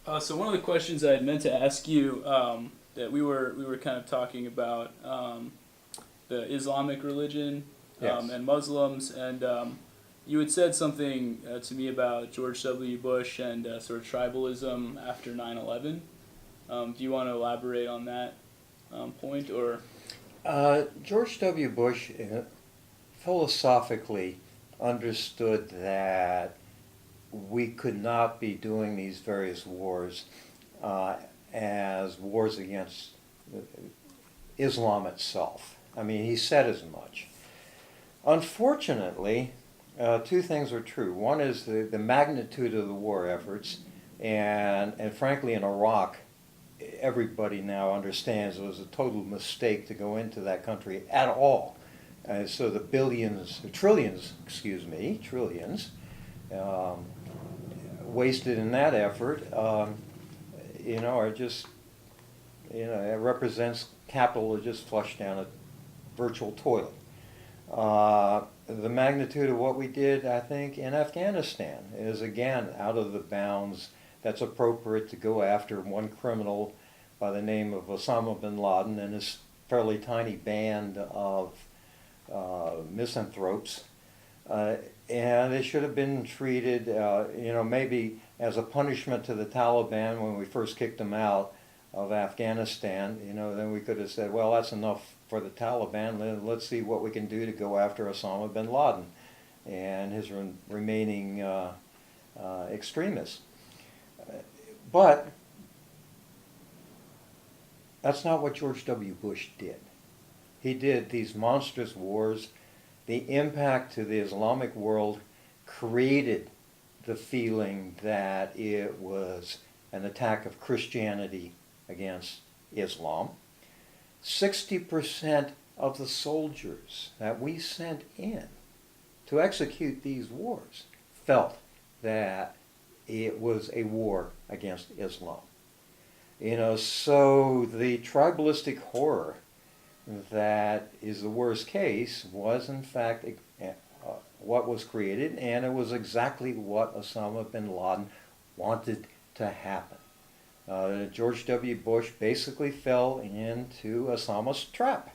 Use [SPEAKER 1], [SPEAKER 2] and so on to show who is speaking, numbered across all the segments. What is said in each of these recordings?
[SPEAKER 1] So one of the questions I had meant to ask you that we were kind of talking about the Islamic religion
[SPEAKER 2] Yes.
[SPEAKER 1] and Muslims, and you had said something to me about George W. Bush and sort of tribalism after 9/11. Do you want to elaborate on that point, or?
[SPEAKER 2] George W. Bush philosophically understood that we could not be doing these various wars uh, as wars against Islam itself. I mean, he said as much. Unfortunately, two things are true. One is the magnitude of the war efforts, and frankly, in Iraq, everybody now understands it was a total mistake to go into that country at all. So the trillions um, wasted in that effort, are just, it represents capital that just flushed down a virtual toilet. The magnitude of what we did, I think, in Afghanistan is again out of the bounds that's appropriate to go after one criminal by the name of Osama bin Laden and his fairly tiny band of misanthropes. And they should have been treated, maybe as a punishment to the Taliban when we first kicked them out of Afghanistan. Then we could have said, well, that's enough for the Taliban. Let's see what we can do to go after Osama bin Laden and his remaining extremists. But that's not what George W. Bush did. He did these monstrous wars. The impact to the Islamic world created the feeling that it was an attack of Christianity against Islam. 60% of the soldiers that we sent in to execute these wars felt that it was a war against Islam. So the tribalistic horror that is the worst case was in fact what was created, and it was exactly what Osama bin Laden wanted to happen. George W. Bush basically fell into Osama's trap.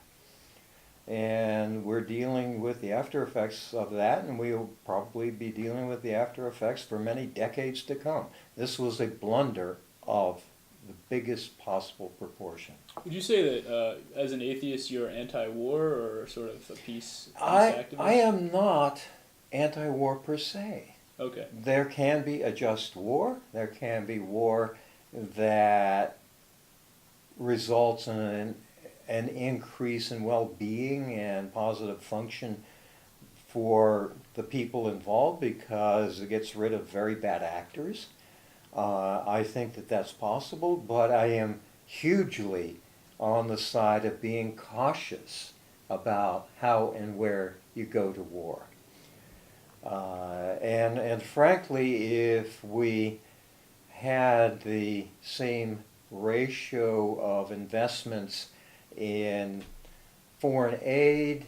[SPEAKER 2] And we're dealing with the after effects of that, and we'll probably be dealing with the after effects for many decades to come. This was a blunder of the biggest possible proportion.
[SPEAKER 1] Would you say that as an atheist you're anti-war or sort of a peace
[SPEAKER 2] I
[SPEAKER 1] activist?
[SPEAKER 2] am not anti-war per se.
[SPEAKER 1] Okay.
[SPEAKER 2] There can be a just war. There can be war that results in an increase in well-being and positive function for the people involved because it gets rid of very bad actors. I think that that's possible, but I am hugely on the side of being cautious about how and where you go to war. And frankly, if we had the same ratio of investments in foreign aid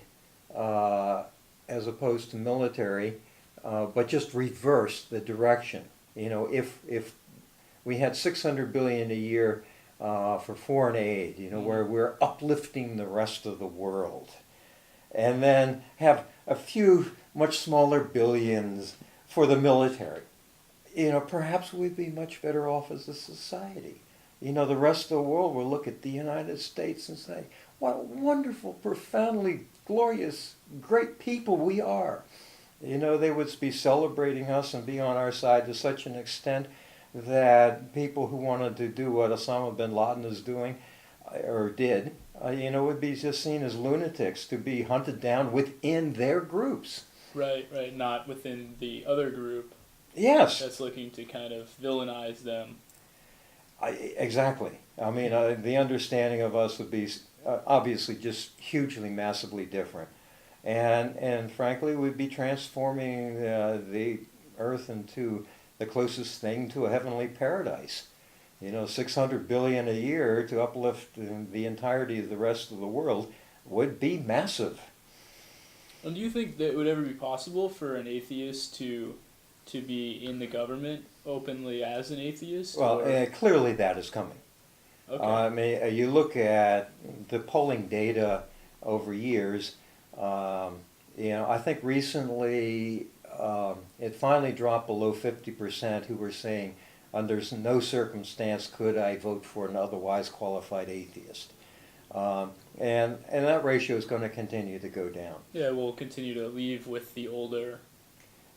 [SPEAKER 2] as opposed to military, but just reverse the direction. If we had 600 billion a year for foreign aid, where we're uplifting the rest of the world, and then have a few much smaller billions for the military, perhaps we'd be much better off as a society. The rest of the world will look at the United States and say, what wonderful, profoundly glorious, great people we are. They would be celebrating us and be on our side to such an extent that people who wanted to do what Osama bin Laden is doing, or did, would be just seen as lunatics to be hunted down within their groups.
[SPEAKER 1] Right, right. Not within the other group
[SPEAKER 2] Yes.
[SPEAKER 1] that's looking to kind of villainize them.
[SPEAKER 2] Exactly. I mean, the understanding of us would be obviously just hugely, massively different. And frankly, we'd be transforming the earth into the closest thing to a heavenly paradise. 600 billion a year to uplift the entirety of the rest of the world would be massive.
[SPEAKER 1] And do you think that it would ever be possible for an atheist to to be in the government openly as an atheist?
[SPEAKER 2] Well,
[SPEAKER 1] or?
[SPEAKER 2] clearly that is coming.
[SPEAKER 1] Okay.
[SPEAKER 2] I mean, you look at the polling data over years. I think recently it finally dropped below 50% who were saying, under no circumstance could I vote for an otherwise qualified atheist. And that ratio is going to continue to go down.
[SPEAKER 1] Yeah, we'll continue to leave with the older.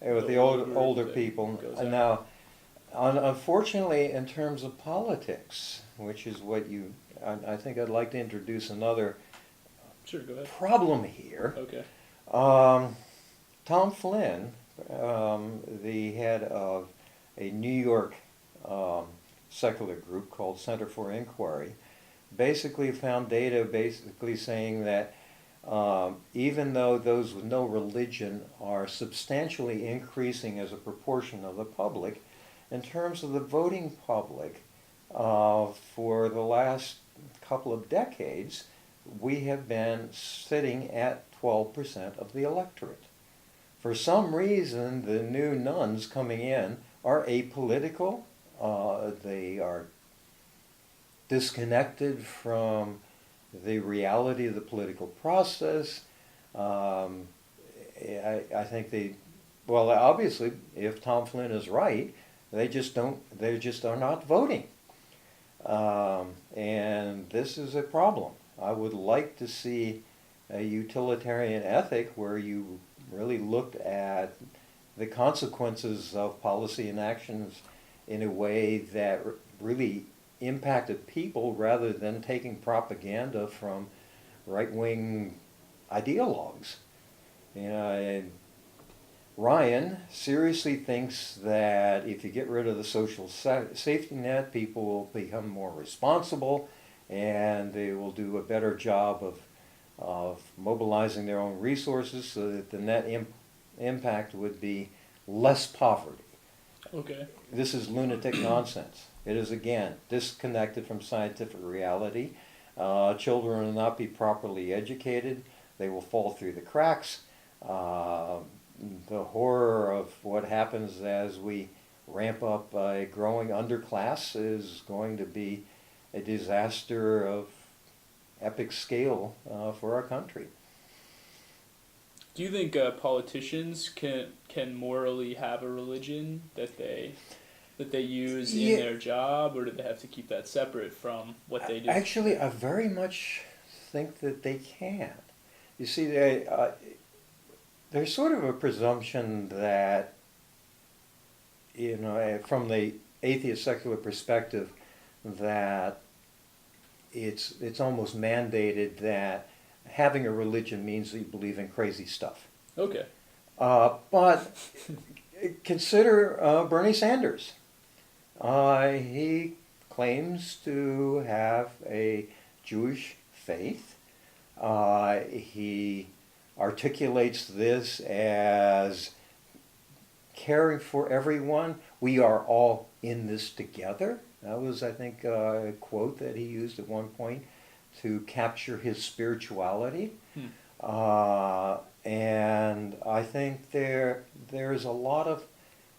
[SPEAKER 2] With the older people. And now, unfortunately, in terms of politics, which is what I think I'd like to introduce another
[SPEAKER 1] Sure, go ahead.
[SPEAKER 2] problem here.
[SPEAKER 1] Okay.
[SPEAKER 2] Tom Flynn, the head of a New York secular group called Center for Inquiry, basically found data saying that even though those with no religion are substantially increasing as a proportion of the public, in terms of the voting public, for the last couple of decades, we have been sitting at 12% of the electorate. For some reason, the new nuns coming in are apolitical. They are disconnected from the reality of the political process. I think obviously, if Tom Flynn is right, they just are not voting. And this is a problem. I would like to see a utilitarian ethic where you really looked at the consequences of policy and actions in a way that really impacted people rather than taking propaganda from right-wing ideologues. Ryan seriously thinks that if you get rid of the social safety net, people will become more responsible and they will do a better job of mobilizing their own resources so that the net impact would be less poverty.
[SPEAKER 1] Okay.
[SPEAKER 2] This is lunatic nonsense. It is, again, disconnected from scientific reality. Children will not be properly educated. They will fall through the cracks. The horror of what happens as we ramp up a growing underclass is going to be a disaster of epic scale for our country.
[SPEAKER 1] Do you think politicians can morally have a religion that they use in their job, or do they have to keep that separate from what they do?
[SPEAKER 2] Actually, I very much think that they can. You see, there's sort of a presumption that, from the atheist secular perspective, that it's almost mandated that having a religion means that you believe in crazy stuff.
[SPEAKER 1] Okay.
[SPEAKER 2] But consider Bernie Sanders. He claims to have a Jewish faith. He articulates this as caring for everyone. We are all in this together. That was, I think, a quote that he used at one point to capture his spirituality. And I think there's a lot of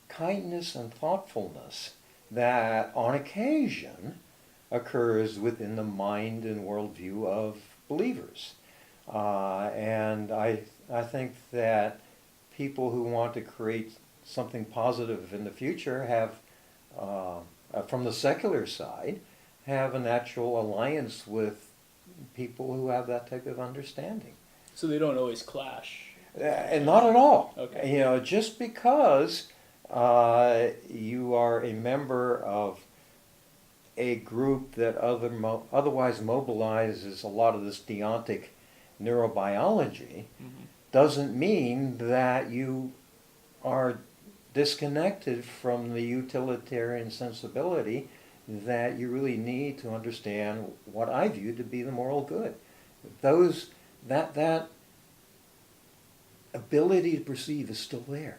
[SPEAKER 2] kindness and thoughtfulness that on occasion occurs within the mind and worldview of believers. And I think that people who want to create something positive in the future have, from the secular side, have a natural alliance with people who have that type of understanding.
[SPEAKER 1] So they don't always clash?
[SPEAKER 2] And not at all.
[SPEAKER 1] Okay.
[SPEAKER 2] Just because you are a member of a group that otherwise mobilizes a lot of this deontic neurobiology doesn't mean that you are disconnected from the utilitarian sensibility that you really need to understand what I view to be the moral good. That ability to perceive is still there.